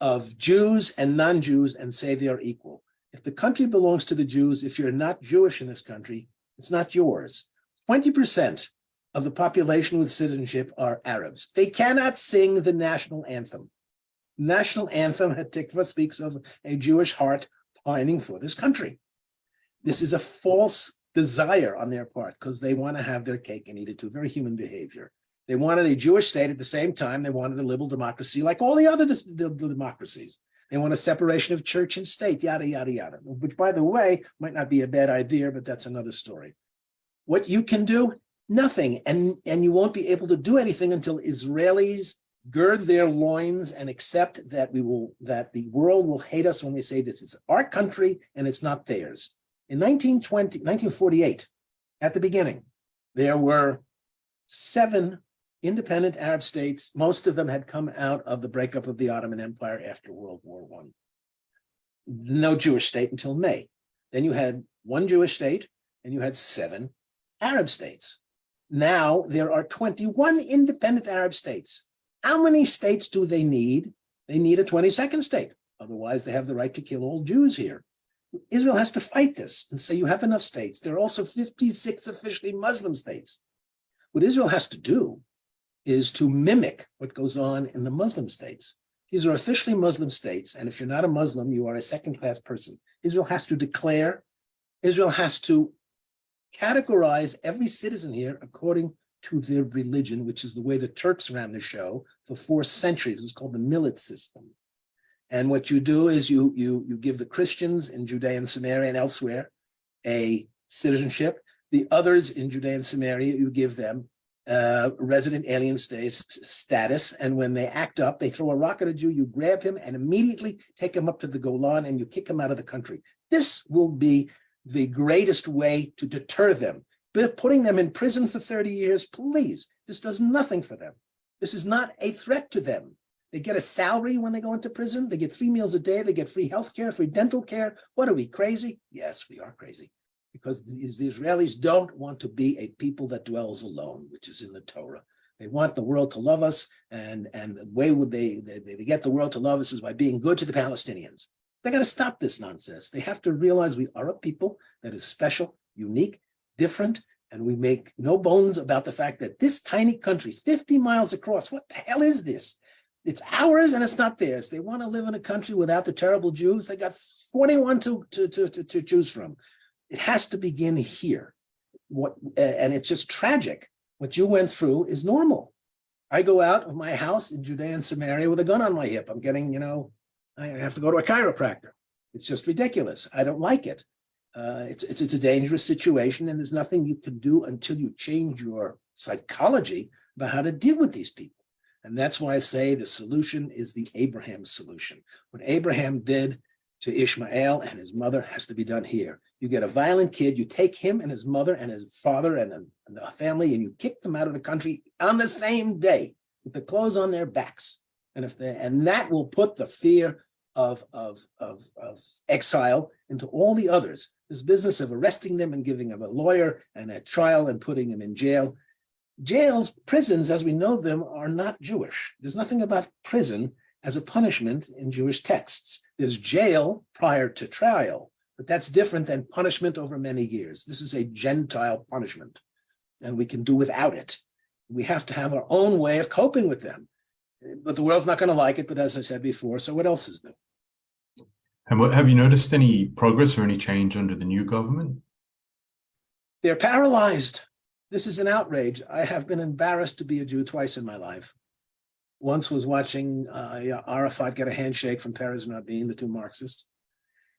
of Jews and non-Jews and say they are equal. If the country belongs to the Jews, if you're not Jewish in this country, it's not yours. 20% of the population with citizenship are Arabs. They cannot sing the national anthem. National anthem, Hatikva, speaks of a Jewish heart pining for this country. This is a false desire on their part because they want to have their cake and eat it too. Very human behavior. They wanted a Jewish state at the same time. They wanted a liberal democracy like all the other democracies. They want a separation of church and state, yada, yada, yada, which, by the way, might not be a bad idea, but that's another story. What you can do? Nothing. And you won't be able to do anything until Israelis gird their loins and accept that the world will hate us when we say this is our country and it's not theirs. In 1948, at the beginning, there were 7 independent Arab states. Most of them had come out of the breakup of the Ottoman Empire after World War I. No Jewish state until May. Then you had 1 Jewish state and you had 7 Arab states. Now there are 21 independent Arab states. How many states do they need? They need a 22nd state. Otherwise, they have the right to kill all Jews here. Israel has to fight this and say you have enough states. There are also 56 officially Muslim states. What Israel has to do is to mimic what goes on in the Muslim states. These are officially Muslim states, and if you're not a Muslim, you are a second-class person. Israel has to declare, Israel has to categorize every citizen here according to their religion, which is the way the Turks ran the show for 4 centuries. It was called the millet system. And what you do is you give the Christians in Judea and Samaria and elsewhere a citizenship. The others in Judea and Samaria, you give them resident alien status. And when they act up, they throw a rock at a Jew, you grab him and immediately take him up to the Golan and you kick him out of the country. This will be the greatest way to deter them. But putting them in prison for 30 years, please, this does nothing for them. This is not a threat to them. They get a salary when they go into prison. They get 3 meals a day. They get free health care, free dental care. What are we, crazy? Yes, we are crazy. Because the Israelis don't want to be a people that dwells alone, which is in the Torah. They want the world to love us, and the way would they get the world to love us is by being good to the Palestinians. They got to stop this nonsense. They have to realize we are a people that is special, unique, different, and we make no bones about the fact that this tiny country, 50 miles across, what the hell is this? It's ours and it's not theirs. They want to live in a country without the terrible Jews. They got 41 to choose from. It has to begin here. And it's just tragic. What you went through is normal. I go out of my house in Judea and Samaria with a gun on my hip. I'm getting, I have to go to a chiropractor. It's just ridiculous. I don't like it. It's a dangerous situation, and there's nothing you can do until you change your psychology about how to deal with these people. And that's why I say the solution is the Abraham solution. What Abraham did to Ishmael and his mother has to be done here. You get a violent kid, you take him and his mother and his father and the family, and you kick them out of the country on the same day with the clothes on their backs. And that will put the fear of exile into all the others. This business of arresting them and giving them a lawyer and a trial and putting them in jail. Jails, prisons, as we know them, are not Jewish. There's nothing about prison as a punishment in Jewish texts. There's jail prior to trial, but that's different than punishment over many years. This is a Gentile punishment, and we can do without it. We have to have our own way of coping with them. But the world's not going to like it, but as I said before, so what else is new? And have you noticed any progress or any change under the new government? They're paralyzed. This is an outrage. I have been embarrassed to be a Jew twice in my life. once was watching Arafat get a handshake from Perez and Rabin, the two Marxists,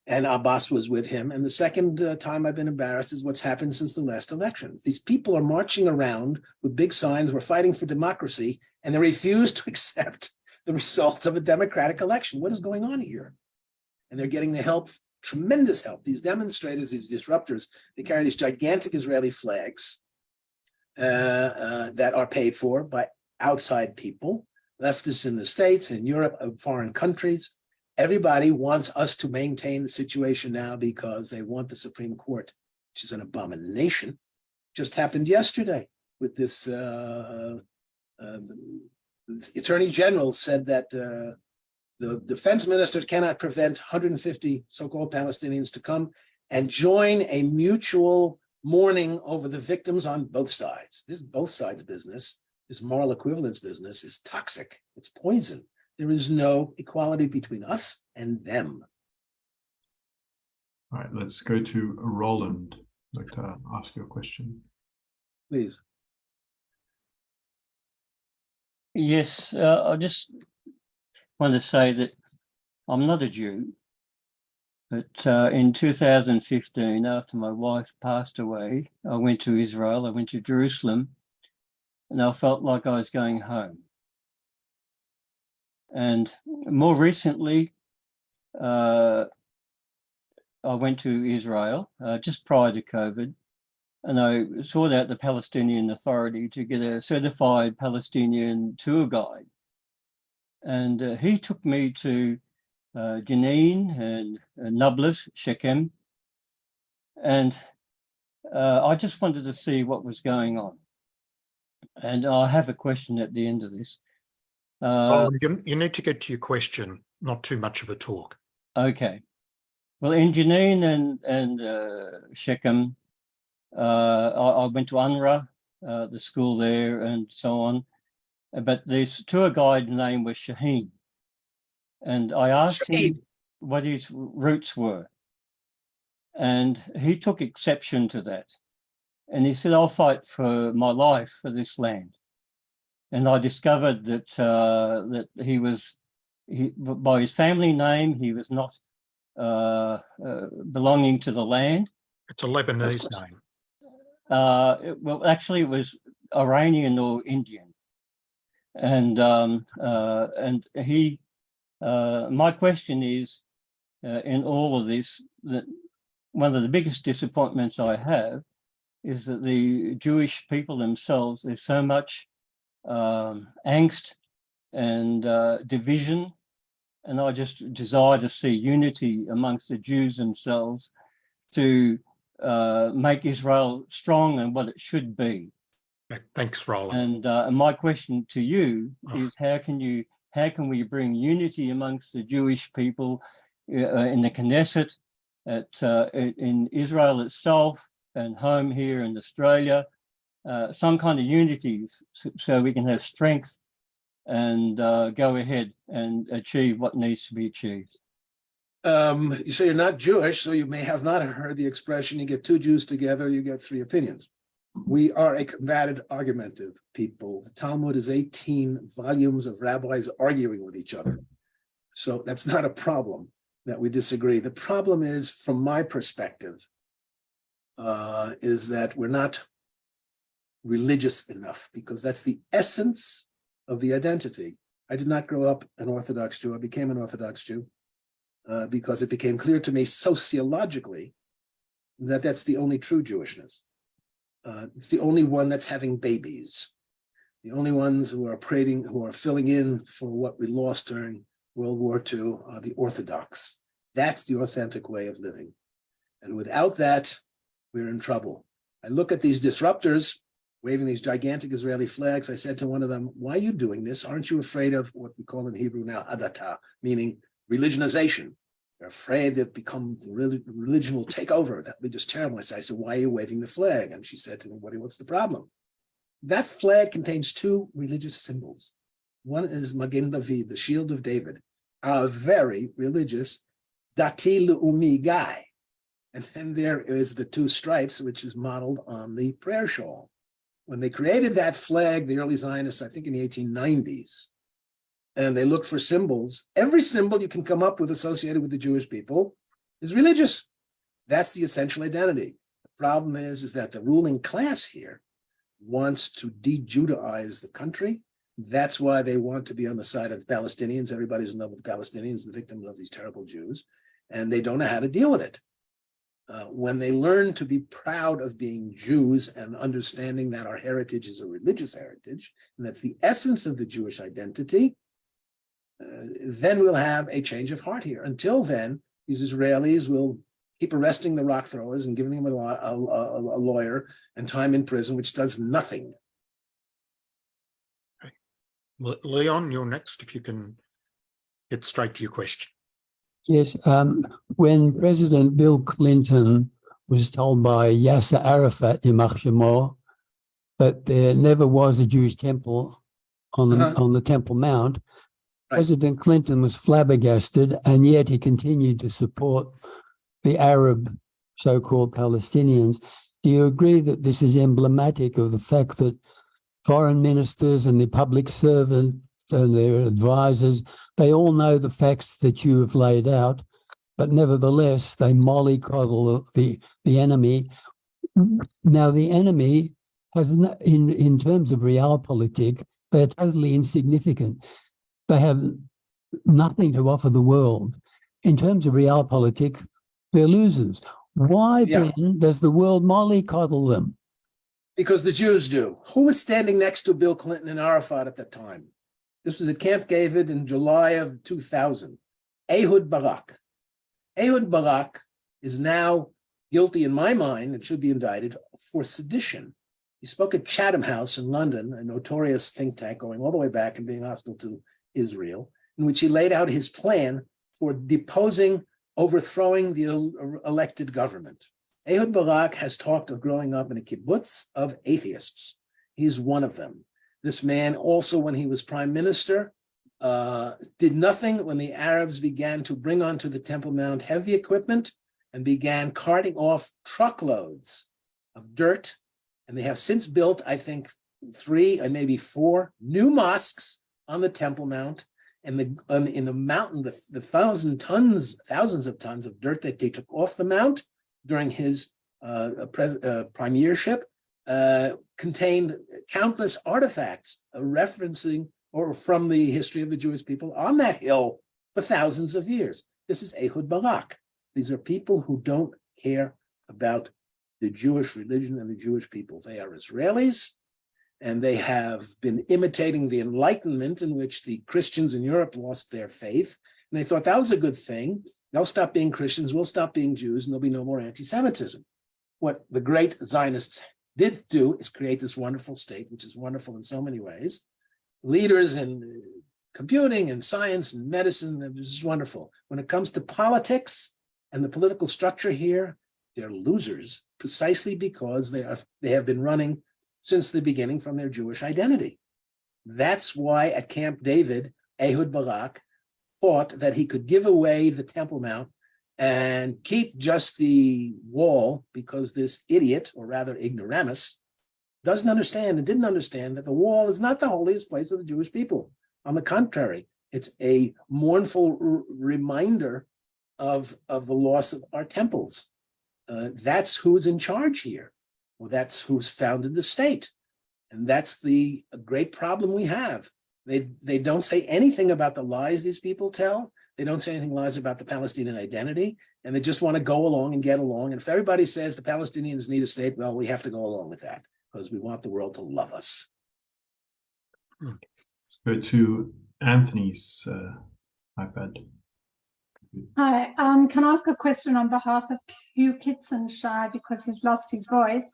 and Abbas was with him. And the second time I've been embarrassed is what's happened since the last election. These people are marching around with big signs, we're fighting for democracy, and they refuse to accept the results of a democratic election. What is going on here? And they're getting the help, tremendous help. These demonstrators, these disruptors, they carry these gigantic Israeli flags that are paid for by outside people, leftists in the States, in Europe, foreign countries. Everybody wants us to maintain the situation now because they want the Supreme Court, which is an abomination. Just happened yesterday with this, the Attorney General said that the defense minister cannot prevent 150 so-called Palestinians to come and join a mutual mourning over the victims on both sides. This both sides business, this moral equivalence business is toxic. It's poison. There is no equality between us and them. All right, let's go to Roland. I'd like to ask you a question. Please. Yes, I just want to say that I'm not a Jew, but in 2015, after my wife passed away, I went to Israel, I went to Jerusalem, and I felt like I was going home. And more recently, I went to Israel just prior to COVID, and I sought out the Palestinian Authority to get a certified Palestinian tour guide. And he took me to Jenin and Nablus, Shechem. And I just wanted to see what was going on. And I have a question at the end of this. You need to get to your question, not too much of a talk. Okay. Well, in Jenin and Shechem, I went to UNRWA, the school there, and so on. But this tour guide name was Shaheen. And I asked him what his roots were. And he took exception to that. And he said, I'll fight for my life for this land. And I discovered that that he was, by his family name, he was not belonging to the land. It's a Lebanese name. Well, actually, it was Iranian or Indian. And he, my question is, in all of this, that one of the biggest disappointments I have is that the Jewish people themselves, there's so much angst and division, and I just desire to see unity amongst the Jews themselves to make Israel strong and what it should be. Thanks, Roland. And my question to you is, how can we bring unity amongst the Jewish people in the Knesset, in Israel itself, and home here in Australia, some kind of unity so we can have strength and go ahead and achieve what needs to be achieved. You say you're not Jewish, so you may have not heard the expression, you get two Jews together, you get three opinions. We are a combative, argumentative people. The Talmud is 18 volumes of rabbis arguing with each other. So that's not a problem that we disagree. The problem is, from my perspective, is that we're not religious enough, because that's the essence of the identity. I did not grow up an Orthodox Jew. I became an Orthodox Jew because it became clear to me sociologically that that's the only true Jewishness. It's the only one that's having babies. The only ones who are praying, who are filling in for what we lost during World War II are the Orthodox. That's the authentic way of living. And without that, we're in trouble. I look at these disruptors waving these gigantic Israeli flags. I said to one of them, why are you doing this? Aren't you afraid of what we call in Hebrew now, adata, meaning religionization? They're afraid that religion will take over. That would be just terrible. I said, why are you waving the flag? And she said to me, what's the problem? That flag contains two religious symbols. One is Magen David, the shield of David, a very religious Dati Le'umi guy. And then there is the two stripes, which is modeled on the prayer shawl. When they created that flag, the early Zionists, I think in the 1890s, and they look for symbols. Every symbol you can come up with associated with the Jewish people is religious. That's the essential identity. The problem is that the ruling class here wants to de-Judaize the country. That's why they want to be on the side of Palestinians. Everybody's in love with the Palestinians, the victims of these terrible Jews, and they don't know how to deal with it. When they learn to be proud of being Jews and understanding that our heritage is a religious heritage, and that's the essence of the Jewish identity, then we'll have a change of heart here. Until then, these Israelis will keep arresting the rock throwers and giving them a lawyer and time in prison, which does nothing. Leon, you're next, if you can get straight to your question. Yes, when President Bill Clinton was told by Yasser Arafat, Yimach Shemo, that there never was a Jewish temple on the Temple Mount, right. President Clinton was flabbergasted, and yet he continued to support the Arab so-called Palestinians. Do you agree that this is emblematic of the fact that foreign ministers and the public servants and their advisors, they all know the facts that you have laid out, but nevertheless, they mollycoddle the enemy. Now, the enemy has, in terms of realpolitik, they're totally insignificant. They have nothing to offer the world. In terms of realpolitik, they're losers. Why then does the world mollycoddle them? Because the Jews do. Who was standing next to Bill Clinton and Arafat at the time? This was at Camp David in July of 2000. Ehud Barak. Ehud Barak is now guilty, in my mind, and should be indicted for sedition. He spoke at Chatham House in London, a notorious think tank going all the way back and being hostile to Israel, in which he laid out his plan for deposing, overthrowing the elected government. Ehud Barak has talked of growing up in a kibbutz of atheists. He's one of them. This man also, when he was prime minister, did nothing when the Arabs began to bring onto the Temple Mount heavy equipment and began carting off truckloads of dirt. And they have since built, I think, 3 and maybe 4 new mosques on the Temple Mount. And in the mountain, the thousands of tons of dirt that they took off the mount during his premiership contained countless artifacts referencing or from the history of the Jewish people on that hill for thousands of years. This is Ehud Barak. These are people who don't care about the Jewish religion and the Jewish people. They are Israelis, and they have been imitating the Enlightenment in which the Christians in Europe lost their faith. And they thought that was a good thing. They'll stop being Christians, we'll stop being Jews, and there'll be no more anti-Semitism. What the great Zionists did do is create this wonderful state, which is wonderful in so many ways. Leaders in computing and science and medicine, this is wonderful. When it comes to politics and the political structure here, they're losers precisely because they have been running since the beginning from their Jewish identity. That's why at Camp David, Ehud Barak thought that he could give away the Temple Mount and keep just the wall because this idiot, or rather ignoramus, doesn't understand and didn't understand that the wall is not the holiest place of the Jewish people. On the contrary, it's a mournful reminder of the loss of our temples. That's who's in charge here. Well, that's who's founded the state. And that's the great problem we have. They don't say anything about the lies these people tell. They don't say anything lies about the Palestinian identity. And they just want to go along and get along. And if everybody says the Palestinians need a state, well, we have to go along with that because we want the world to love us. Let's go to Anthony's iPad. Hi, can I ask a question on behalf of Hugh Kitson Shai because he's lost his voice,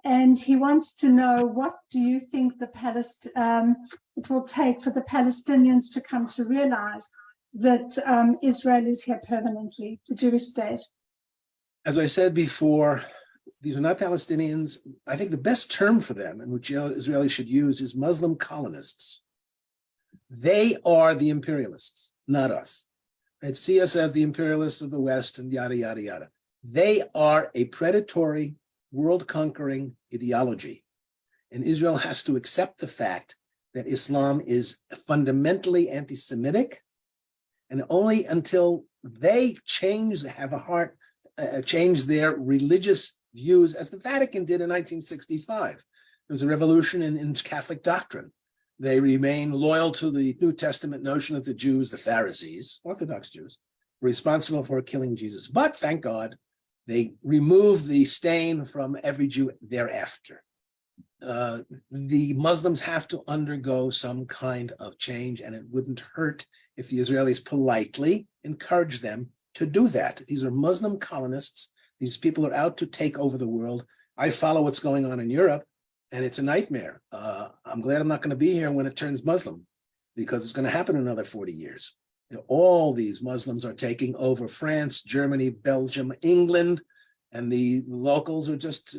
and he wants to know what do you think it will take for the Palestinians to come to realize that Israel is here permanently, the Jewish state? As I said before, these are not Palestinians. I think the best term for them, and which Israelis should use, is Muslim colonists. They are the imperialists, not us. Right? See us as the imperialists of the West and yada, yada, yada. They are a predatory, world-conquering ideology. And Israel has to accept the fact that Islam is fundamentally anti-Semitic, and only until they change their religious views, as the Vatican did in 1965. There was a revolution in Catholic doctrine. They remain loyal to the New Testament notion that the Jews, the Pharisees, Orthodox Jews, were responsible for killing Jesus. But thank God, they removed the stain from every Jew thereafter. The Muslims have to undergo some kind of change, and it wouldn't hurt if the Israelis politely encourage them to do that. These are Muslim colonists. These people are out to take over the world. I follow what's going on in Europe, and it's a nightmare. I'm glad I'm not going to be here when it turns Muslim, because it's going to happen in another 40 years. You know, all these Muslims are taking over France, Germany, Belgium, England, and the locals are just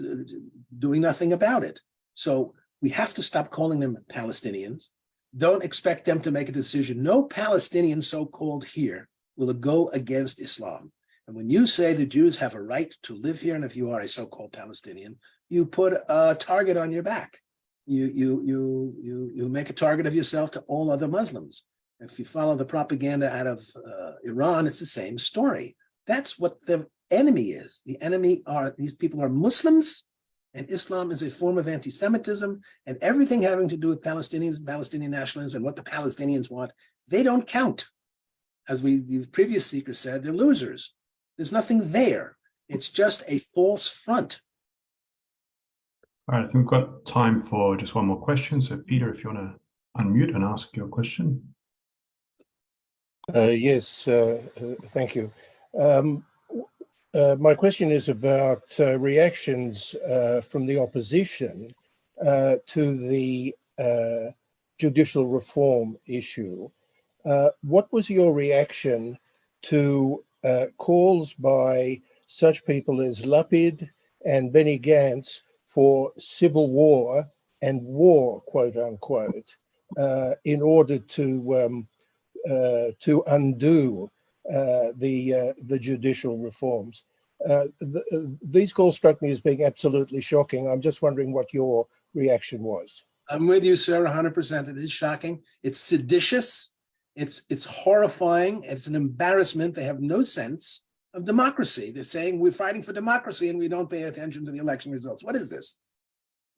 doing nothing about it. So we have to stop calling them Palestinians. Don't expect them to make a decision. No Palestinian so-called here will go against Islam. And when you say the Jews have a right to live here, and if you are a so-called Palestinian, you put a target on your back. You make a target of yourself to all other Muslims. If you follow the propaganda out of Iran, it's the same story. That's what the enemy is. The enemy are, these people are Muslims, and Islam is a form of anti-Semitism, and everything having to do with Palestinians and Palestinian nationalism and what the Palestinians want, they don't count. As the previous speaker said, they're losers. There's nothing there. It's just a false front. All right, I think we've got time for just one more question. So Peter, if you want to unmute and ask your question. Yes, thank you. My question is about reactions from the opposition to the judicial reform issue. What was your reaction to calls by such people as Lapid and Benny Gantz for civil war and war, quote unquote, in order to undo the judicial reforms? These calls struck me as being absolutely shocking. I'm just wondering what your reaction was. I'm with you, sir, 100%. It is shocking. It's seditious. It's horrifying. It's an embarrassment. They have no sense of democracy. They're saying we're fighting for democracy and we don't pay attention to the election results. What is this?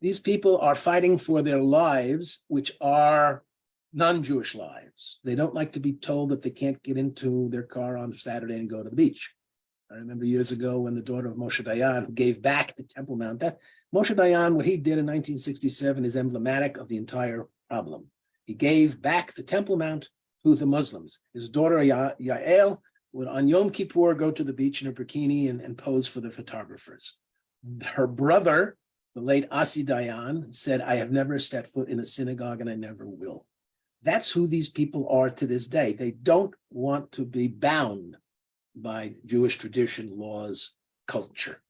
These people are fighting for their lives, which are non-Jewish lives. They don't like to be told that they can't get into their car on Saturday and go to the beach. I remember years ago when the daughter of Moshe Dayan, who gave back the Temple Mount, that Moshe Dayan, what he did in 1967 is emblematic of the entire problem. He gave back the Temple Mount to the Muslims. His daughter Yael would on Yom Kippur go to the beach in her bikini and pose for the photographers. Her brother, the late Asi Dayan, said, I have never set foot in a synagogue and I never will. That's who these people are to this day. They don't want to be bound by Jewish tradition, laws, culture.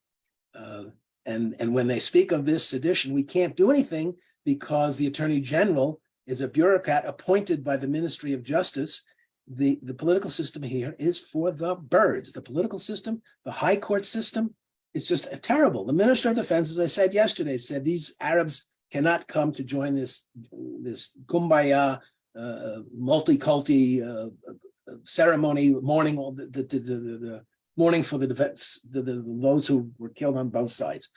And when they speak of this sedition, we can't do anything because the Attorney General is a bureaucrat appointed by the Ministry of Justice. The political system here is for the birds. The political system, the high court system, is just terrible. The Minister of Defense, as I said yesterday, said these Arabs cannot come to join this kumbaya, multi-culti ceremony, mourning the mourning for the defense, those who were killed on both sides.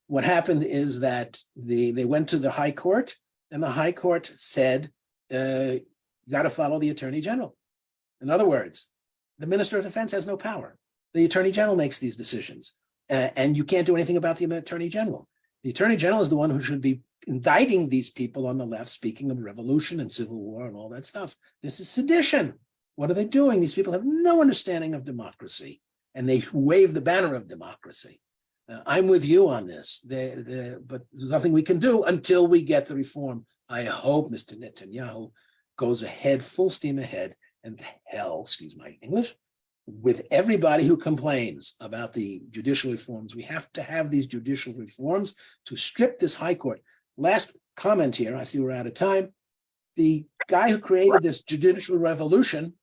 What happened is that they went to the High Court, and the High Court said, you got to follow the Attorney General. In other words, the Minister of Defense has no power. The Attorney General makes these decisions, and you can't do anything about the Attorney General. The Attorney General is the one who should be indicting these people on the left, speaking of revolution and civil war and all that stuff. This is sedition. What are they doing? These people have no understanding of democracy, and they wave the banner of democracy. I'm with you on this, but there's nothing we can do until we get the reform. I hope Mr. Netanyahu goes ahead, full steam ahead, and hell, excuse my English, with everybody who complains about the judicial reforms. We have to have these judicial reforms to strip this High Court. Last comment here, I see we're out of time. The guy who created this judicial revolution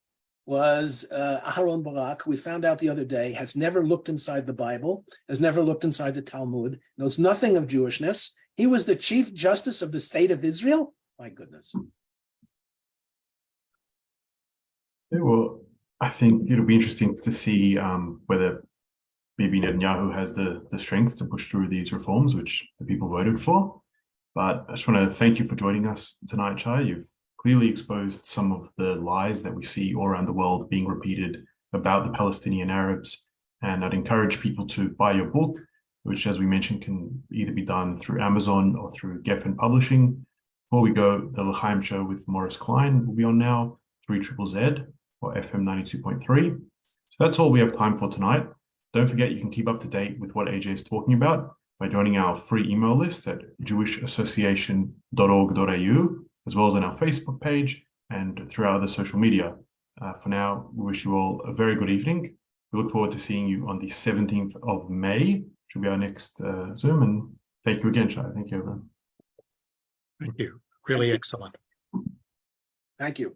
was Aharon Barak, who we found out the other day has never looked inside the Bible, has never looked inside the Talmud, knows nothing of Jewishness. He was the Chief Justice of the State of Israel. My goodness. Yeah, well, I think it'll be interesting to see whether Bibi Netanyahu has the strength to push through these reforms, which the people voted for. But I just want to thank you for joining us tonight, Shai. You've clearly exposed some of the lies that we see all around the world being repeated about the Palestinian Arabs. And I'd encourage people to buy your book, which, as we mentioned, can either be done through Amazon or through Geffen Publishing. Before we go, the L'chaim Show with Morris Klein will be on now, 3ZZZ or FM 92.3. So that's all we have time for tonight. Don't forget, you can keep up to date with what AJ is talking about by joining our free email list at jewishassociation.org.au, as well as on our Facebook page and through our other social media. For now, we wish you all a very good evening. We look forward to seeing you on the 17th of May, which will be our next Zoom. And thank you again, Shai. Thank you, everyone. Thank you. Really excellent. Thank you.